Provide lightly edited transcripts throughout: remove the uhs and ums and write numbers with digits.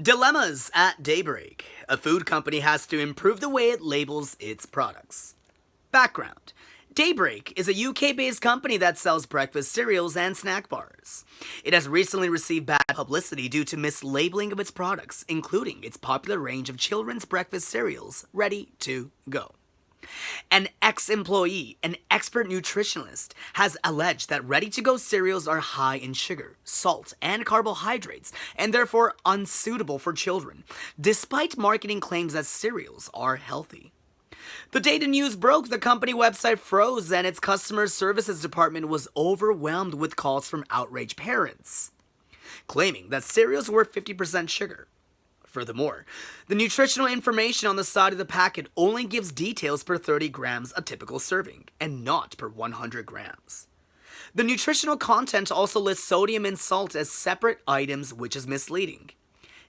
Dilemmas at Daybreak. A food company has to improve the way it labels its products. Background. Daybreak is a UK-based company that sells breakfast cereals and snack bars. It has recently received bad publicity due to mislabeling of its products, including its popular range of children's breakfast cereals, ready to go. An ex-employee, an expert nutritionist, has alleged that ready-to-go cereals are high in sugar, salt, and carbohydrates, and therefore unsuitable for children, despite marketing claims that cereals are healthy. The day the news broke, the company website froze and its customer services department was overwhelmed with calls from outraged parents, claiming that cereals were 50% sugar. Furthermore, the nutritional information on the side of the packet only gives details per 30 grams a typical serving, and not per 100 grams. The nutritional content also lists sodium and salt as separate items, which is misleading.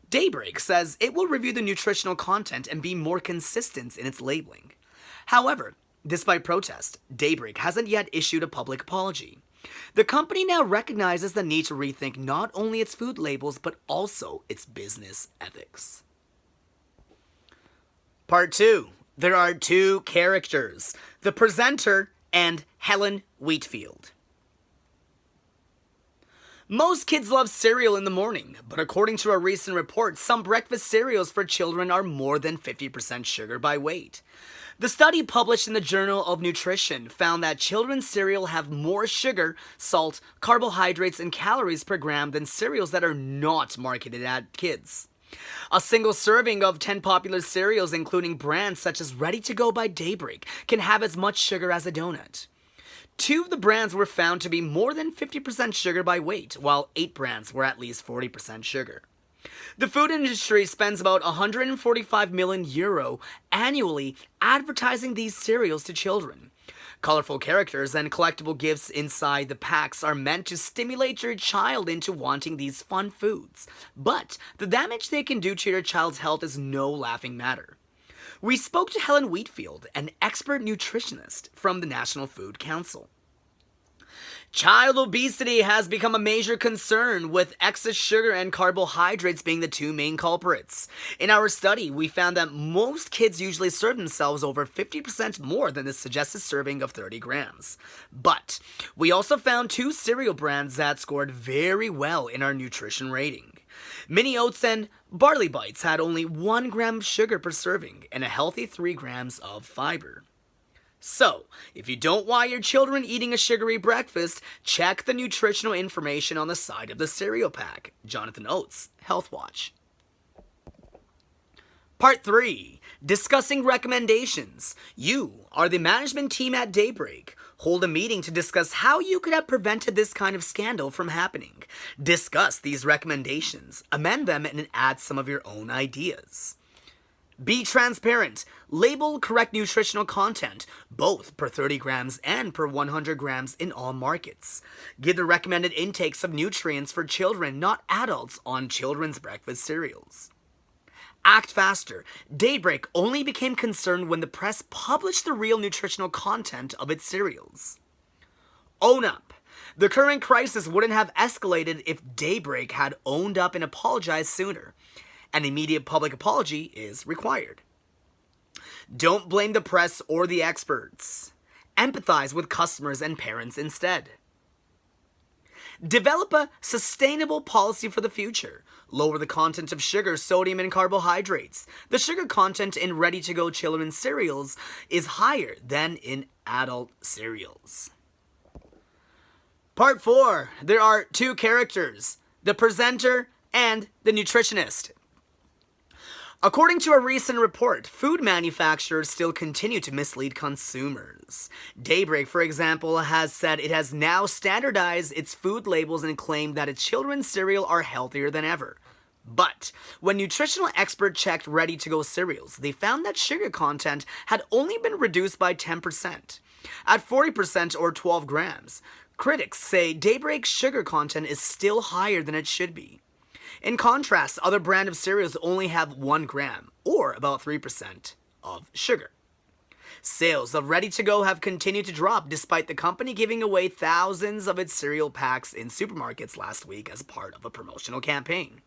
Daybreak says it will review the nutritional content and be more consistent in its labeling. However, despite protest, Daybreak hasn't yet issued a public apology. The company now recognizes the need to rethink not only its food labels, but also its business ethics. Part 2. There are two characters, the presenter and Helen Wheatfield. Most kids love cereal in the morning, but according to a recent report, some breakfast cereals for children are more than 50% sugar by weight. The study published in the Journal of Nutrition found that children's cereal have more sugar, salt, carbohydrates, and calories per gram than cereals that are not marketed at kids. A single serving of 10 popular cereals, including brands such as Ready to Go by Daybreak, can have as much sugar as a donut. 2 of the brands were found to be more than 50% sugar by weight, while 8 brands were at least 40% sugar. The food industry spends about €145 million annually advertising these cereals to children. Colorful characters and collectible gifts inside the packs are meant to stimulate your child into wanting these fun foods, but the damage they can do to your child's health is no laughing matter. We spoke to Helen Wheatfield, an expert nutritionist from the National Food Council. Child obesity has become a major concern, with excess sugar and carbohydrates being the 2 main culprits. In our study, we found that most kids usually serve themselves over 50% more than the suggested serving of 30 grams. But we also found 2 cereal brands that scored very well in our nutrition rating. Mini Oats and Barley Bites had only 1 gram of sugar per serving and a healthy 3 grams of fiber. So, if you don't want your children eating a sugary breakfast, check the nutritional information on the side of the cereal pack. Jonathan Oates, Health Watch. Part 3. Discussing recommendations. You are the management team at Daybreak. Hold a meeting to discuss how you could have prevented this kind of scandal from happening. Discuss these recommendations, amend them, and add some of your own ideas. Be transparent. Label correct nutritional content, both per 30 grams and per 100 grams in all markets. Give the recommended intakes of nutrients for children, not adults, on children's breakfast cereals. Act faster. Daybreak only became concerned when the press published the real nutritional content of its cereals. Own up. The current crisis wouldn't have escalated if Daybreak had owned up and apologized sooner. An immediate public apology is required. Don't blame the press or the experts. Empathize with customers and parents instead. Develop a sustainable policy for the future. Lower the content of sugar, sodium, and carbohydrates. The sugar content in ready-to-go children's cereals is higher than in adult cereals. Part 4. There are 2 characters, the presenter and the nutritionist. According to a recent report, food manufacturers still continue to mislead consumers. Daybreak, for example, has said it has now standardized its food labels and claimed that its children's cereal are healthier than ever. But when nutritional experts checked ready-to-go cereals, they found that sugar content had only been reduced by 10%, at 40% or 12 grams. Critics say Daybreak's sugar content is still higher than it should be. In contrast, other brands of cereals only have 1 gram, or about 3%, of sugar. Sales of ready-to-go have continued to drop despite the company giving away thousands of its cereal packs in supermarkets last week as part of a promotional campaign.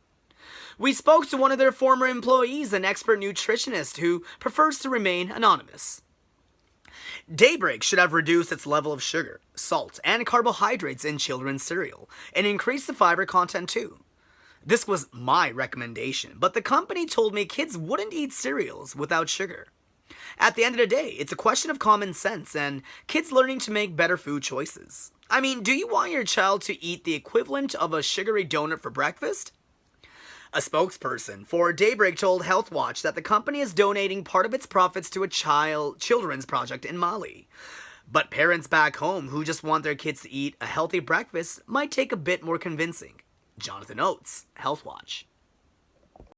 We spoke to one of their former employees, an expert nutritionist who prefers to remain anonymous. Daybreak should have reduced its level of sugar, salt, and carbohydrates in children's cereal, and increased the fiber content too. This was my recommendation, but the company told me kids wouldn't eat cereals without sugar. At the end of the day, it's a question of common sense and kids learning to make better food choices. I mean, do you want your child to eat the equivalent of a sugary donut for breakfast? A spokesperson for Daybreak told Health Watch that the company is donating part of its profits to a children's project in Mali. But parents back home who just want their kids to eat a healthy breakfast might take a bit more convincing. Jonathan Oates, Health Watch.